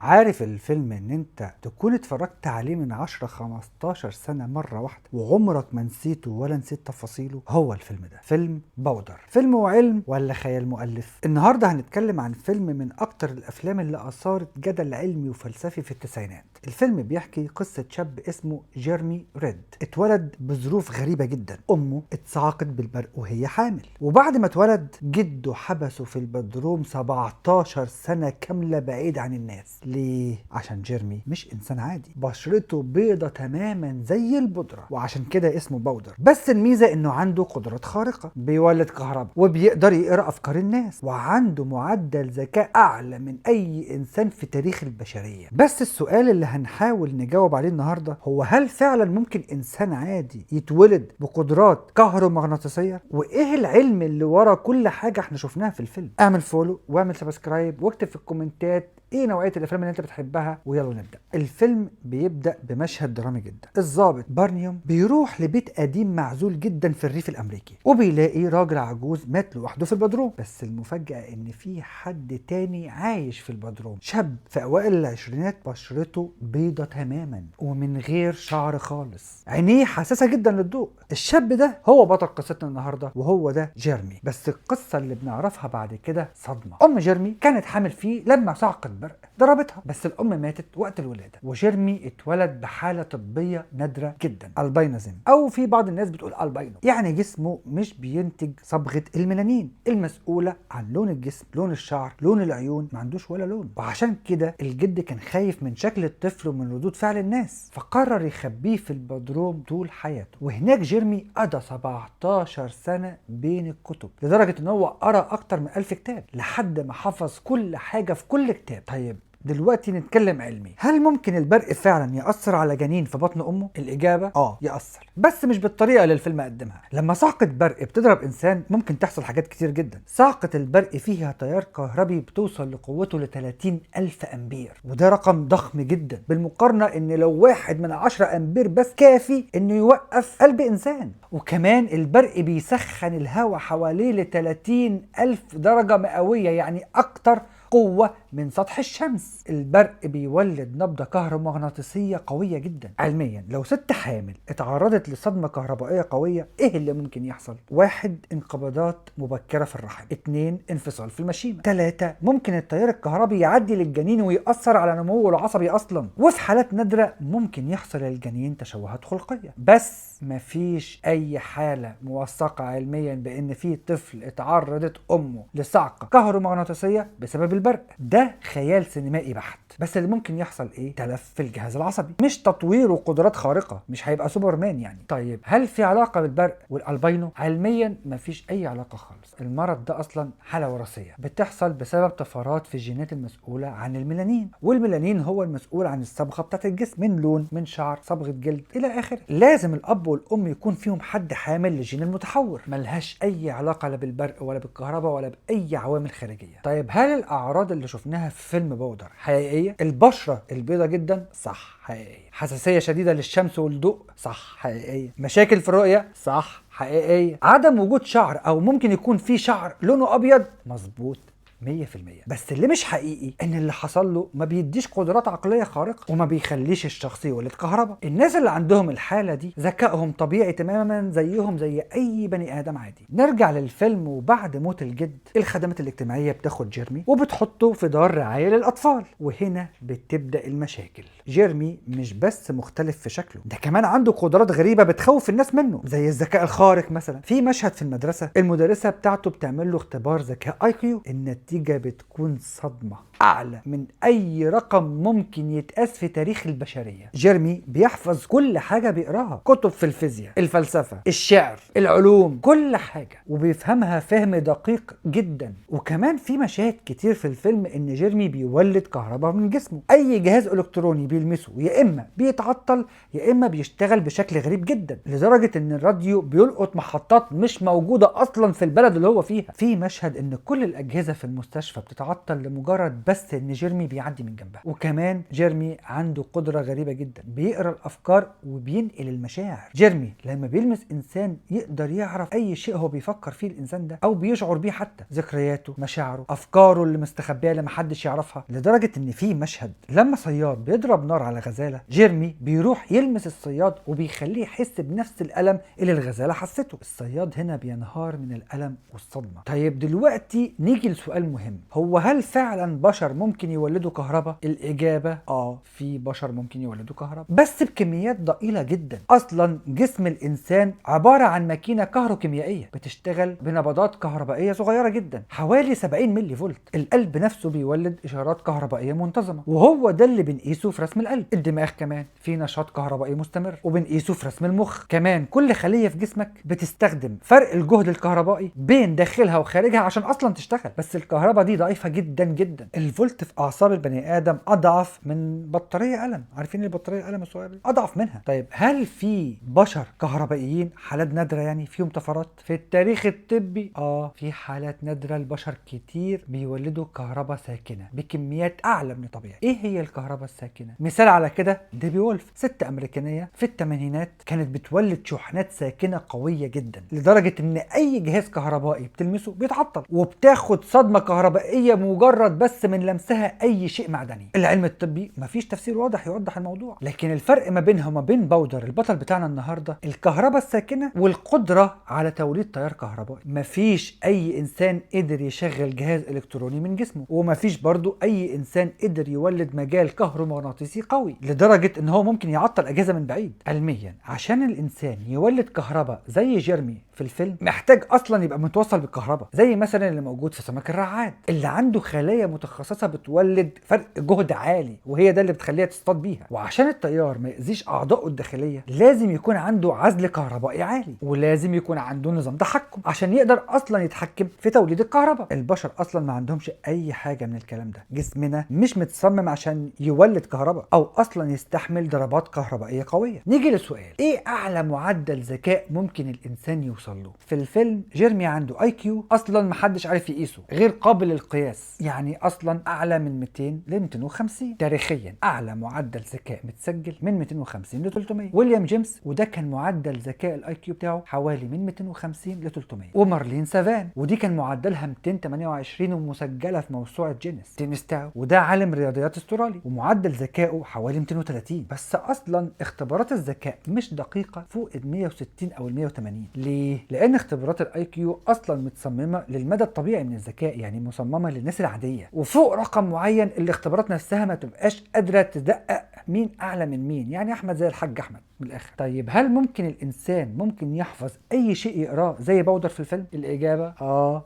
عارف الفيلم ان انت تكون اتفرجت عليه من 10 15 سنة مرة واحدة وعمرك ما نسيته ولا نسيت تفاصيله؟ هو الفيلم ده فيلم بودر. فيلم وعلم ولا خيال مؤلف؟ النهاردة هنتكلم عن فيلم من اكتر الافلام اللي اثارت جدل علمي وفلسفي في التسعينات. الفيلم بيحكي قصة شاب اسمه جيرمي ريد، اتولد بظروف غريبة جدا. امه اتصعقت بالبرق وهي حامل، وبعد ما اتولد جده حبسه في البدروم 17 سنة كاملة بعيد عن الناس. ليه؟ عشان جيرمي مش انسان عادي، بشرته بيضة تماما زي البودرة، وعشان كده اسمه بودر. بس الميزة انه عنده قدرات خارقة، بيولد كهرباء وبيقدر يقرا افكار الناس، وعنده معدل ذكاء اعلى من اي انسان في تاريخ البشرية. بس السؤال اللي هنحاول نجاوب عليه النهاردة هو: هل فعلا ممكن انسان عادي يتولد بقدرات كهرومغناطيسية؟ وايه العلم اللي ورا كل حاجة احنا شفناها في الفيلم؟ اعمل فولو واعمل سبسكرايب واكتب في الكومنتات ايه نوعيه الافلام اللي انت بتحبها، ويلا نبدا. الفيلم بيبدا بمشهد درامي جدا. الضابط بارنيوم بيروح لبيت قديم معزول جدا في الريف الامريكي، وبيلاقي راجل عجوز مات لوحده في البدروم. بس المفاجاه ان في حد تاني عايش في البدروم، شاب في اوائل العشرينات، بشرته بيضه تماما ومن غير شعر خالص، عينيه حساسه جدا للضوء. الشاب ده هو بطل قصتنا النهارده، وهو ده جيرمي. بس القصه اللي بنعرفها بعد كده صدمه. ام جيرمي كانت حامل فيه لما صعقت برق ضربتها، بس الام ماتت وقت الولاده، وجيرمي اتولد بحاله طبيه نادره جدا، البينزم، او في بعض الناس بتقول البينو، يعني جسمه مش بينتج صبغه الميلانين المسؤوله عن لون الجسم، لون الشعر، لون العيون، ما عندوش ولا لون. وعشان كده الجد كان خايف من شكل الطفل ومن ردود فعل الناس، فقرر يخبيه في البدروم طول حياته. وهناك جيرمي قضى 17 سنه بين الكتب، لدرجه ان هو قرا اكتر من 1000 كتاب لحد ما حفظ كل حاجه في كل كتاب. طيب دلوقتي نتكلم علمي. هل ممكن البرق فعلا يأثر على جنين في بطن امه؟ الإجابة يأثر، بس مش بالطريقة اللي الفيلم قدمها. لما صعقة برق بتضرب انسان ممكن تحصل حاجات كتير جدا. صعقة البرق فيها تيار كهربي بتوصل لقوته ل 30,000 أمبير، وده رقم ضخم جدا بالمقارنة ان لو 1/10 أمبير بس كافي انه يوقف قلب انسان. وكمان البرق بيسخن الهواء حواليه ل 30,000 درجة مئوية، يعني اكتر قوة من سطح الشمس. البرق بيولد نبضة كهرومغناطيسية قوية جدا. علميا لو ست حامل اتعرضت لصدمة كهربائية قوية، ايه اللي ممكن يحصل؟ 1 انقباضات مبكرة في الرحم، 2 انفصال في المشيمة، 3 ممكن التيار الكهربي يعدي للجنين ويأثر على نموه العصبي اصلا، وفي حالات نادرة ممكن يحصل للجنين تشوهات خلقية. بس مفيش اي حالة موثقة علميا بان في طفل اتعرضت امه لصعقة كهرومغناطيسية بسبب البرق. ده خيال سينمائي بحت. بس اللي ممكن يحصل ايه؟ تلف في الجهاز العصبي، مش تطوير وقدرات خارقة، مش هيبقى سوبرمان يعني. طيب هل في علاقة بالبرق والالبينو؟ علميا مفيش اي علاقة خالص. المرض ده اصلا حالة وراثية بتحصل بسبب طفرات في الجينات المسؤولة عن الميلانين، والميلانين هو المسؤول عن الصبغة بتاعت الجسم، من لون، من شعر، صبغة جلد الى اخره. لازم الاب والام يكون فيهم حد حامل للجين المتحور، ملهاش اي علاقة لا بالبرق ولا بالكهرباء ولا باي عوامل خارجية. طيب هل الاعراض اللي شفناها في فيلم بودر حقيقية؟ البشرة البيضة جدا صح، حقيقية. حساسية شديدة للشمس والضوء صح، حقيقية. مشاكل في الرؤية صح، حقيقية. عدم وجود شعر او ممكن يكون في شعر لونه ابيض مظبوط 100%. بس اللي مش حقيقي ان اللي حصل له ما بيديش قدرات عقليه خارقه، وما بيخليش الشخص يولد كهرباء. الناس اللي عندهم الحاله دي ذكائهم طبيعي تماما زيهم زي اي بني ادم عادي. نرجع للفيلم. وبعد موت الجد، الخدمات الاجتماعيه بتاخد جيرمي وبتحطه في دار رعايه للاطفال، وهنا بتبدا المشاكل. جيرمي مش بس مختلف في شكله، ده كمان عنده قدرات غريبه بتخوف الناس منه، زي الذكاء الخارق مثلا. في مشهد في المدرسه المدرسه بتاعته بتعمل له اختبار ذكاء IQ، النتيجة بتكون صدمة أعلى من أي رقم ممكن يتقاس في تاريخ البشرية. جيرمي بيحفظ كل حاجة بيقراها، كتب في الفيزياء، الفلسفة، الشعر، العلوم، كل حاجة، وبيفهمها فهم دقيق جدا. وكمان في مشاهد كتير في الفيلم إن جيرمي بيولد كهرباء من جسمه. أي جهاز إلكتروني بيلمسه يا إما بيتعطل يا إما بيشتغل بشكل غريب جدا، لدرجة إن الراديو بيلقط محطات مش موجودة أصلا في البلد اللي هو فيها. في مشهد إن كل الأجهزة في المستشفى بتتعطل لمجرد بس ان جيرمي بيعدي من جنبها. وكمان جيرمي عنده قدرة غريبة جدا، بيقرا الافكار وبينقل المشاعر. جيرمي لما بيلمس انسان يقدر يعرف اي شيء هو بيفكر فيه الانسان ده او بيشعر بيه، حتى ذكرياته، مشاعره، افكاره اللي مستخبيه اللي محدش يعرفها. لدرجة ان في مشهد لما صياد بيضرب نار على غزالة، جيرمي بيروح يلمس الصياد وبيخليه يحس بنفس الالم اللي الغزالة حسته. الصياد هنا بينهار من الالم والصدمة. طيب دلوقتي نيجي لسؤال مهم، هو هل فعلا بشر ممكن يولدوا كهرباء؟ الاجابة في بشر ممكن يولدوا كهرباء، بس بكميات ضئيلة جدا. اصلا جسم الانسان عبارة عن ماكينة كهروكيميائية بتشتغل بنبضات كهربائية صغيرة جدا حوالي 70 ملي فولت. القلب نفسه بيولد اشارات كهربائية منتظمة، وهو ده اللي بنقيسه في رسم القلب. الدماغ كمان في نشاط كهربائي مستمر وبنقيسه في رسم المخ. كمان كل خلية في جسمك بتستخدم فرق الجهد الكهربائي بين داخلها وخارجها عشان اصلا تشتغل، بس الكهرباء دي ضعيفة جدا جدا. الفولت في اعصاب البني ادم اضعف من بطارية قلم. عارفين البطارية قلم الصغيرة اضعف منها. طيب هل في بشر كهربائيين حالات نادرة يعني فيهم طفرات في التاريخ الطبي؟ في حالات نادرة البشر كتير بيولدوا كهرباء ساكنة بكميات اعلى من الطبيعي. ايه هي الكهرباء الساكنة؟ مثال على كده ديبي وولف، ست امريكانية في الثمانينات كانت بتولد شحنات ساكنة قوية جدا لدرجة ان اي جهاز كهربائي بتلمسه بيتعطل وبتاخد صدمة كهربائية مجرد بس من لمسها اي شيء معدني. العلم الطبي مفيش تفسير واضح يوضح الموضوع، لكن الفرق ما بينها وما بين باودر البطل بتاعنا النهاردة الكهرباء الساكنة والقدرة على توليد تيار كهربائي. مفيش اي انسان قدر يشغل جهاز الكتروني من جسمه، ومفيش برضو اي انسان قدر يولد مجال كهرومغناطيسي قوي لدرجة ان هو ممكن يعطل اجهزة من بعيد. علميا عشان الانسان يولد كهرباء زي جيرمي في الفيلم محتاج اصلا يبقى متوصل بالكهرباء، زي مثلا اللي موجود في سمك الرعاد اللي عنده خلايا متخصصة بتولد فرق جهد عالي، وهي ده اللي بتخليها تصطاد بيها. وعشان التيار ما يأذيش اعضائه الداخلية لازم يكون عنده عزل كهربائي عالي، ولازم يكون عنده نظام تحكم عشان يقدر اصلا يتحكم في توليد الكهرباء. البشر اصلا ما عندهمش اي حاجة من الكلام ده. جسمنا مش متصمم عشان يولد كهرباء او اصلا يستحمل ضربات كهربائية قوية. نيجي لسؤال، ايه اعلى معدل ذكاء ممكن الانسان يوصل له؟ في الفيلم جيرمي عنده اي كيو اصلا محدش عارف يقيسه، غير قابل للقياس، يعني اصلا اعلى من 200 ل 250. تاريخيا اعلى معدل ذكاء متسجل من 250 ل 300. ويليام جيمس وده كان معدل ذكاء الاي كيو بتاعه حوالي من 250 ل 300. ومارلين سافان ودي كان معدلها 228 ومسجله في موسوعه جينيس. تيم ستاو وده عالم رياضيات استرالي ومعدل ذكائه حوالي 230. بس اصلا اختبارات الذكاء مش دقيقه فوق ال 160 او ال 180. ليه؟ لان اختبارات الاي كيو اصلا متصممه للمدى الطبيعي من الذكاء، يعني مصممه للناس العاديه، وفوق رقم معين الاختبارات نفسها ما تبقاش قادره تدقق مين اعلى من مين، يعني احمد زي الحاج احمد من الاخر. طيب هل ممكن الانسان ممكن يحفظ اي شيء يقراه زي باودر في الفيلم؟ الاجابه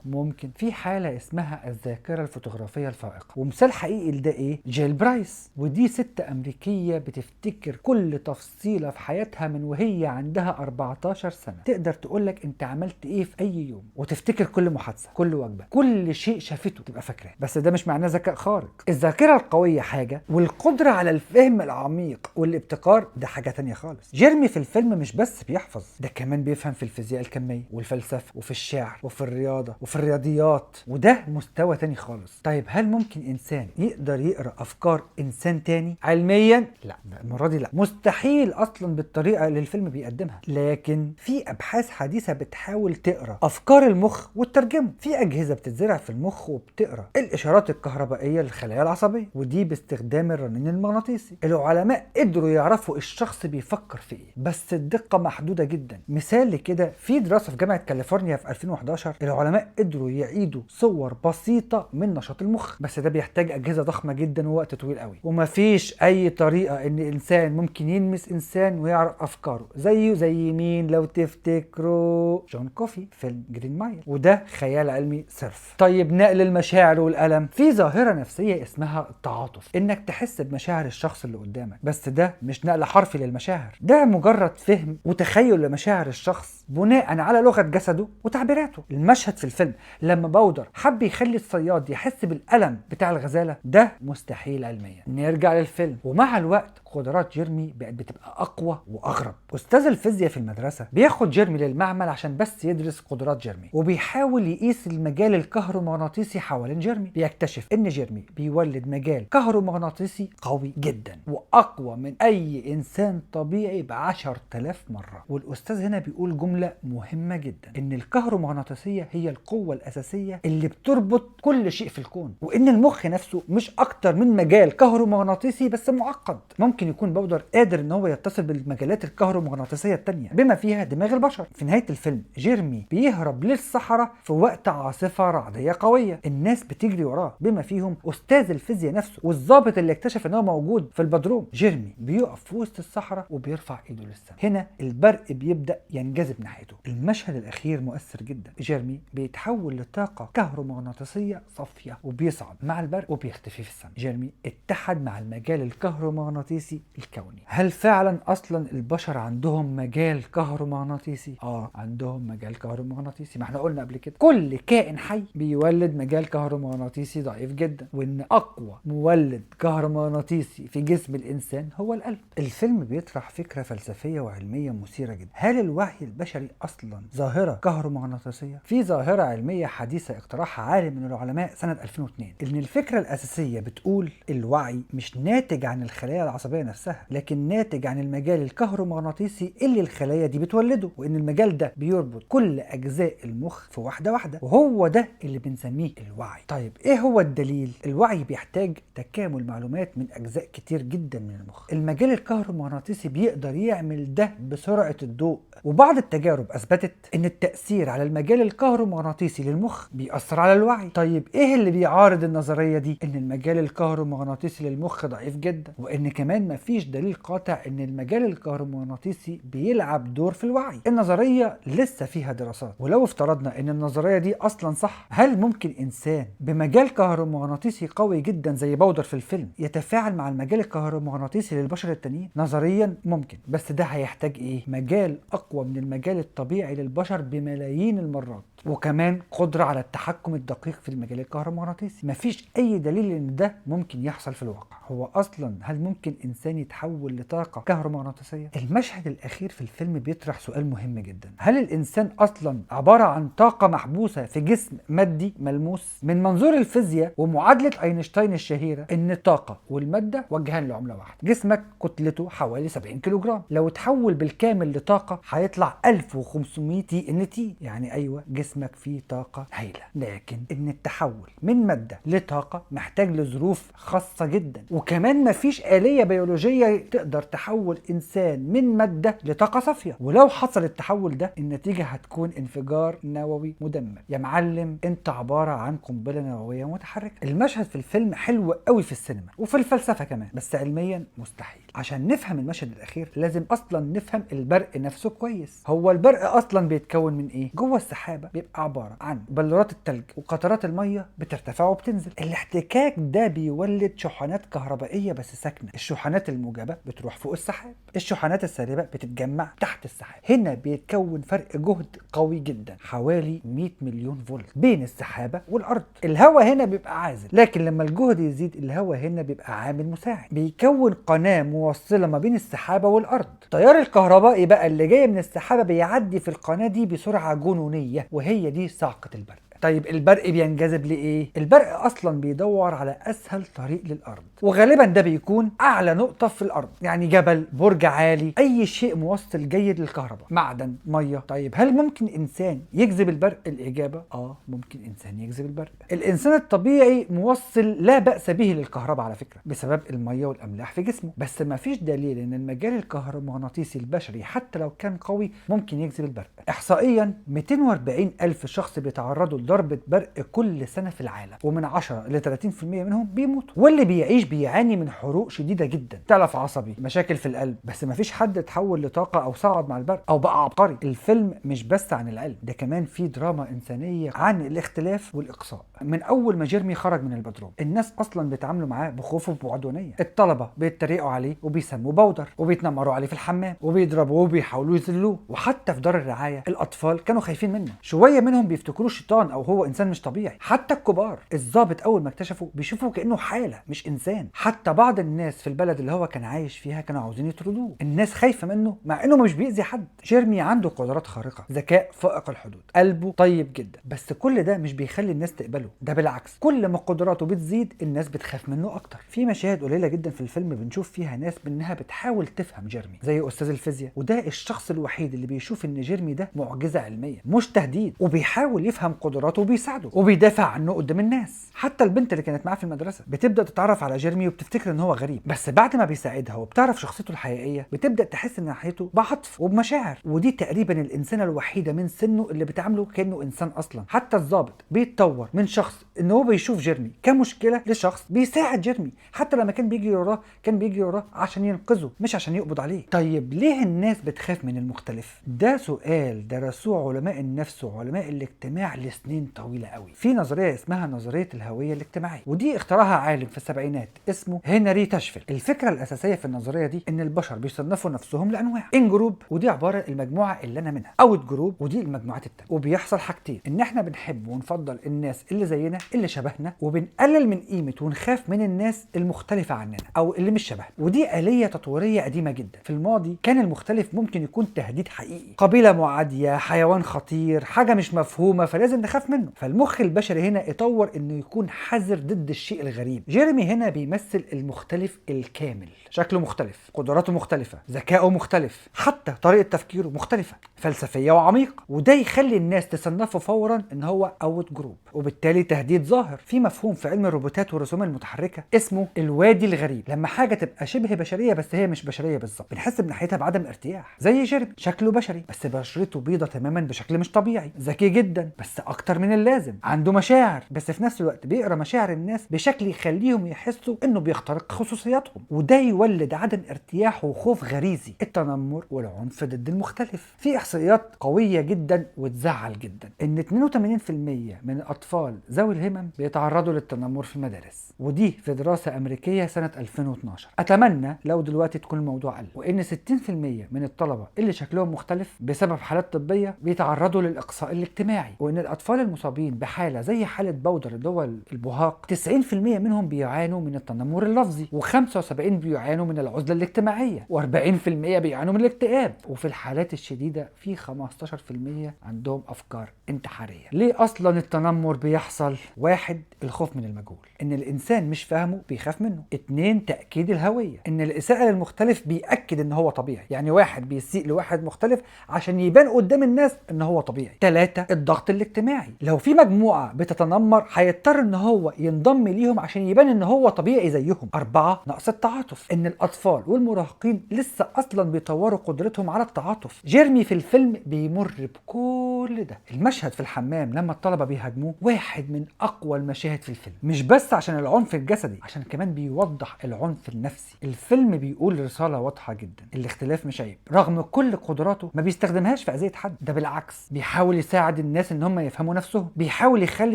ممكن. في حاله اسمها الذاكره الفوتوغرافيه الفائقه، ومثال حقيقي لده ايه؟ جيل برايس، ودي ست امريكيه بتفتكر كل تفصيله في حياتها من وهي عندها 14 سنه. تقدر تقول لك انت عملت ايه في اي يوم، وتفتكر كل محادثه، كل وجبه، كل شيء شافته تبقى فاكراه. بس ده مش معناه ذكاء خارق. الذاكره القويه حاجه، والقدره على الفهم العميق والابتكار ده حاجه تانية خالص. جيرمي في الفيلم مش بس بيحفظ، ده كمان بيفهم في الفيزياء الكميه والفلسفه وفي الشعر وفي الرياضه وفي الرياضيات، وده مستوى تاني خالص. طيب هل ممكن انسان يقدر يقرا افكار انسان تاني؟ علميا لا، المره دي لا، مستحيل اصلا بالطريقه اللي الفيلم بيقدمها. لكن في ابحاث حديثه بتحاول تقرا افكار المخ وتترجمه. في اجهزه بتتزرع في المخ وبتقرا الاشارات الكهربائيه للخلايا العصبيه، ودي باستخدام الرنين المغناطيسي. العلماء قدروا يعرفوا الشخص بيفكر في ايه، بس الدقه محدوده جدا. مثال لكده في دراسه في جامعه كاليفورنيا في 2011 العلماء قدروا يعيدوا صور بسيطه من نشاط المخ، بس ده بيحتاج اجهزه ضخمه جدا ووقت طويل قوي، ومفيش اي طريقه ان انسان ممكن يلمس انسان ويعرف افكاره زيه زي مين لو تفتكروا؟ جون كوفي فيلم جرين مايل، وده خيال علمي صرف. طيب نقل المشاعر والالم، في ظاهره نفسيه اسمها التعاطف، انك تحس بمشاعر الشخص اللي قدامك، بس ده مش نقل حرفي للمشاعر، ده مجرد فهم وتخيل لمشاعر الشخص بناء على لغة جسده وتعبيراته. المشهد في الفيلم لما باودر حب يخلي الصياد يحس بالألم بتاع الغزالة ده مستحيل علميا. نرجع للفيلم، ومع الوقت قدرات جيرمي بقت بتبقى أقوى وأغرب. أستاذ الفيزياء في المدرسة بياخد جيرمي للمعمل عشان بس يدرس قدرات جيرمي، وبيحاول يقيس المجال الكهرومغناطيسي حوالين جيرمي. بيكتشف إن جيرمي بيولد مجال كهرومغناطيسي قوي جدا وأقوى من أي إنسان طبيعي ب10,000 مرة. والأستاذ هنا بيقول جملة مهمة جدا، إن الكهرومغناطيسية هي القوة الأساسية اللي بتربط كل شيء في الكون، وإن المخ نفسه مش أكتر من مجال كهرومغناطيسي بس معقد. ممكن يكون باودر قادر إن هو يتصل بالمجالات الكهرومغناطيسية التانية بما فيها دماغ البشر. في نهاية الفيلم جيرمي بيهرب للصحراء في وقت عاصفة رعدية قوية، الناس بتجري وراه بما فيهم أستاذ الفيزياء نفسه والضابط اللي اكتشف إن هو موجود في البدروم. جيرمي بيقف في وسط الصحراء وبيرفع إيده للسماء. هنا البرق بيبدأ ينجذب ناحيته. المشهد الأخير مؤثر جدا. جيرمي بيتحول لطاقة كهرومغناطيسية صافية وبيصعد مع البرق وبيختفي في السماء. جيرمي اتحد مع المجال الكهرومغناطيسي الكوني. هل فعلا أصلا البشر عندهم مجال كهرومغناطيسي؟ عندهم مجال كهرومغناطيسي. ما احنا قلنا قبل كده كل كائن حي بيولد مجال كهرومغناطيسي ضعيف جدا، وإن أقوى مولد كهرومغناطيسي في جسم الإنسان هو القلب. الفيلم بيطرح فكرة فلسفية وعلمية مثيرة جدا. هل الوعي البشري أصلا ظاهرة كهرومغناطيسية؟ في ظاهرة علمية حديثة اقترحها عالم من العلماء سنة 2002، إن الفكرة الأساسية بتقول الوعي مش ناتج عن الخلايا العصبية نفسها، لكن ناتج عن المجال الكهرومغناطيسي اللي الخلايا دي بتولده، وإن المجال ده بيربط كل أجزاء المخ في واحدة واحدة، وهو ده اللي بنسميه الوعي. طيب إيه هو الدليل؟ الوعي بيحتاج تكامل معلومات من أجزاء كتير جدا من المخ. المجال الكهرومغناطيسي بيقدر يعمل ده بسرعة الضوء، وبعض التجارب أثبتت إن التأثير على المجال الكهرومغناطيسي للمخ بيأثر على الوعي. طيب إيه اللي بيعارض النظرية دي؟ إن المجال الكهرومغناطيسي للمخ ضعيف جدا، وإن كمان مفيش دليل قاطع إن المجال الكهرومغناطيسي بيلعب دور في الوعي. النظرية لسه فيها دراسات، ولو افترضنا إن النظرية دي أصلا صح، هل ممكن إنسان بمجال كهرومغناطيسي قوي جدا زي باودر في الفيلم يتفاعل مع المجال الكهرومغناطيسي للبشر التانيين؟ نظريا ممكن، بس ده هيحتاج إيه؟ مجال أقوى من المجال الطبيعي للبشر بملايين المرات، وكمان قدرة على التحكم الدقيق في المجال الكهرومغناطيسي. مفيش أي دليل إن ده ممكن يحصل في الواقع. هو أصلا هل ممكن إنسان يتحول لطاقة كهرومغناطيسية؟ المشهد الأخير في الفيلم بيطرح سؤال مهم جدا. هل الإنسان أصلا عبارة عن طاقة محبوسة في جسم مادي ملموس؟ من منظور الفيزياء ومعادلة أينشتاين الشهيرة، إن الطاقة والمادة وجهان لعملة واحدة. جسمك كتلته حوالي 70 كيلوغرام، لو تحول بالكامل لطاقة هيطلع 1500 TNT. يعني أيوة جسمك فيه طاقة هائلة، لكن إن التحول من مادة لطاقة محتاج لظروف خاصة جدا، وكمان مفيش آلية بيولوجية تقدر تحول إنسان من مادة لطاقة صافية. ولو حصل التحول ده النتيجة هتكون انفجار نووي مدمر. يا معلم انت عبارة عن قنبلة نووية متحركة. المشهد في الفيلم حلو قوي في السينما وفي الفلسفة كمان، بس علميا مستحيل. عشان نفهم المشهد الأخير لازم أصلا نفهم البرق نفسه كويس. هو البرق أصلا بيتكون من إيه؟ جوه السحابة بيبقى عبارة عن بلورات التلج وقطرات المية بترتفع وبتنزل. الاحتكاك ده بيولد شحنات كهربائية بس ساكنة. الشحنات الموجبة بتروح فوق السحاب، الشحنات السالبة بتتجمع تحت السحاب. هنا بيتكون فرق جهد قوي جدا حوالي 100 مليون فولت بين السحابة والأرض. الهواء هنا بيبقى عازل، لكن لما الجهد يزيد الهواء هنا بيبقى عامل مساعد، بيكون قناة موصلة ما بين السحابة والأرض. التيار الكهربائي بقى اللي جاي من السحابة بيعدي في القناة دي بسرعة جنونية، وهي دي صعقة البرق. طيب البرق بينجذب لإيه؟ البرق أصلا بيدور على أسهل طريق للأرض، وغالبا ده بيكون أعلى نقطة في الأرض، يعني جبل، برج عالي، أي شيء موصل جيد للكهرباء، معدن، مية. طيب هل ممكن إنسان يجذب البرق؟ الإجابة ممكن إنسان يجذب البرق. الإنسان الطبيعي موصل لا بأس به للكهرباء على فكرة بسبب المية والأملاح في جسمه، بس ما فيش دليل إن المجال الكهرومغناطيسي البشري حتى لو كان قوي ممكن يجذب البرق. إحصائيا 240 ألف شخص بيتعرضوا ضربة برق كل سنة في العالم، ومن 10 ل 30% منهم بيموتوا، واللي بيعيش بيعاني من حروق شديدة جدا، تلف عصبي، مشاكل في القلب. بس مفيش حد اتحول لطاقة او صعد مع البرق او بقى عبقري. الفيلم مش بس عن العلم، ده كمان فيه دراما انسانية عن الاختلاف والاقصاء. من اول ما جيرمي خرج من البدروم الناس اصلا بيتعاملوا معاه بخوف وبعدوانية. الطلبة بيتريقوا عليه وبيسموه بودر، وبيتنمروا عليه في الحمام، وبيضربوه وبيحاولوا يذلوه. وحتى في دار الرعاية الاطفال كانوا خايفين منه، شوية منهم بيفتكروه شيطان او هو انسان مش طبيعي. حتى الكبار، الضابط اول ما اكتشفوا بيشوفوا كانه حالة مش انسان. حتى بعض الناس في البلد اللي هو كان عايش فيها كانوا عاوزين يطردوه. الناس خايفة منه مع انه مش بيأذي حد. جيرمي عنده قدرات خارقة، ذكاء فائق الحدود، قلبه طيب جدا. بس كل ده مش بيخلي الناس تقبله، ده بالعكس، كل ما قدراته بتزيد الناس بتخاف منه اكتر. في مشاهد قليلة جدا في الفيلم بنشوف فيها ناس بانها بتحاول تفهم جيرمي، زي استاذ الفيزياء، وده الشخص الوحيد اللي بيشوف ان جيرمي ده معجزة علمية مش تهديد، وبيحاول يفهم قدراته وبيساعده وبيدافع عنه قدام الناس. حتى البنت اللي كانت معاه في المدرسة بتبدأ تتعرف على جيرمي وبتفتكر ان هو غريب، بس بعد ما بيساعدها وبتعرف شخصيته الحقيقية بتبدأ تحس ان ناحيته بعطف وبمشاعر. ودي تقريبا الانسانة الوحيدة من سنه اللي بتعامله كأنه انسان اصلا. حتى الضابط بيتطور من شخص ان هو بيشوف جيرمي كمشكلة لشخص بيساعد جيرمي. حتى لما كان بيجري وراه كان بيجري وراه عشان ينقذه مش عشان يقبض عليه. طيب ليه الناس بتخاف من المختلف؟ ده سؤال درسوه علماء النفس وعلماء الاجتماع لسنين طويلة قوي. في نظرية اسمها نظرية الهوية الاجتماعية، ودي اخترعها عالم في السبعينات اسمه هنري تاشفيل. الفكرة الأساسية في النظرية دي ان البشر بيصنفوا نفسهم لأنواع: ان جروب، ودي عبارة المجموعة اللي انا منها، اوت جروب، ودي المجموعات التانية. وبيحصل حاجتين: ان احنا بنحب ونفضل الناس اللي زينا اللي شبهنا، وبنقلل من قيمة ونخاف من الناس المختلفة عننا او اللي مش شبهنا. ودي آلية تطويرية قديمة جدا. في الماضي كان المختلف ممكن يكون تهديد حقيقي، قبيلة معادية، حيوان خطير، حاجة مش مفهومة فلازم نخاف منه. فالمخ البشري هنا يطور انه يكون حذر ضد الشيء الغريب. جيرمي هنا بيمثل المختلف الكامل، شكله مختلف، قدراته مختلفة، ذكائه مختلف، حتى طريقة تفكيره مختلفة، فلسفية وعميقة. وده يخلي الناس تصنفه فورا ان هو اوت جروب، وبالتالي تهديد ظاهر. في مفهوم في علم الروبوتات والرسوم المتحركة اسمه الوادي الغريب، لما حاجة تبقى شبه بشرية بس هي مش بشرية بالظبط بنحس بناحيتها بعدم ارتياح. زي جيرمي، شكله بشري بس بشرته بيضة تماما بشكل مش طبيعي، ذكي جدا بس اكتر من اللازم، عنده مشاعر بس في نفس الوقت بيقرا مشاعر الناس بشكل يخليهم يحسوا انه بيخترق خصوصياتهم. وده يولد عدم ارتياح وخوف غريزي، التنمر والعنف ضد المختلف. في احصائيات قوية جدا وتزعل جدا ان 82% من الاطفال ذوي الهمم بيتعرضوا للتنمر في المدارس، ودي في دراسة امريكية سنة 2012. اتمنى لو دلوقتي تكون الموضوع قل، وان 60% من الطلبة اللي شكلهم مختلف بسبب حالات طبية بيتعرضوا للاقصاء الاجتماعي، وان الاطفال المصابين بحالة زي حالة بودر اللي هو البهاق 90% منهم بيعانوا من التنمر اللفظي، و75 بيعانوا من العزلة الاجتماعية، و40% بيعانوا من الاكتئاب، وفي الحالات الشديدة في 15% عندهم افكار انتحارية. ليه اصلا التنمر بيحصل؟ 1. الخوف من المجهول، ان الانسان مش فاهمه بيخاف منه. 2. تأكيد الهوية، ان الاساءة للمختلف بيأكد ان هو طبيعي، يعني واحد بيسيء لواحد مختلف عشان يبان قدام الناس ان هو طبيعي. 3. الضغط الاجتماعي، لو في مجموعة بتتنمر هيضطر ان هو ينضم ليهم عشان يبان ان هو طبيعي زيهم. 4. نقص التعاطف، ان الاطفال والمراهقين لسه اصلا بيطوروا قدرتهم على التعاطف. جيرمي في الفيلم بيمر بكل ده. المشهد في الحمام لما الطلبة بيهاجموه واحد من اقوى المشاهد في الفيلم، مش بس عشان العنف الجسدي، عشان كمان بيوضح العنف النفسي. الفيلم بيقول رسالة واضحة جدا: الاختلاف مش عيب. رغم كل قدراته ما بيستخدمهاش في اذية حد، ده بالعكس بيحاول يساعد الناس ان هم يفهموا نفسهم، بيحاول يخلي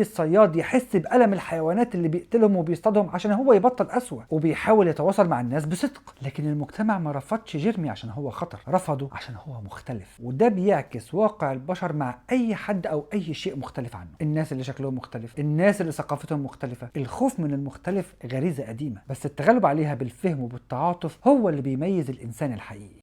الصياد يحس بألم الحيوانات اللي بيقتلهم وبيصطادهم عشان هو يبطل قسوة، وبيحاول يتواصل مع الناس بصدق. لكن المجتمع ما رفضش جيرمي عشان هو خطر، رفضه عشان هو مختلف. وده بيعكس واقع البشر مع اي حد او اي شيء مختلف عنه. الناس اللي شكلهم مختلف، الناس اللي ثقافتهم مختلفة. الخوف من المختلف غريزة قديمة، بس التغلب عليها بالفهم وبالتعاطف هو اللي بيميز الانسان الحقيقي.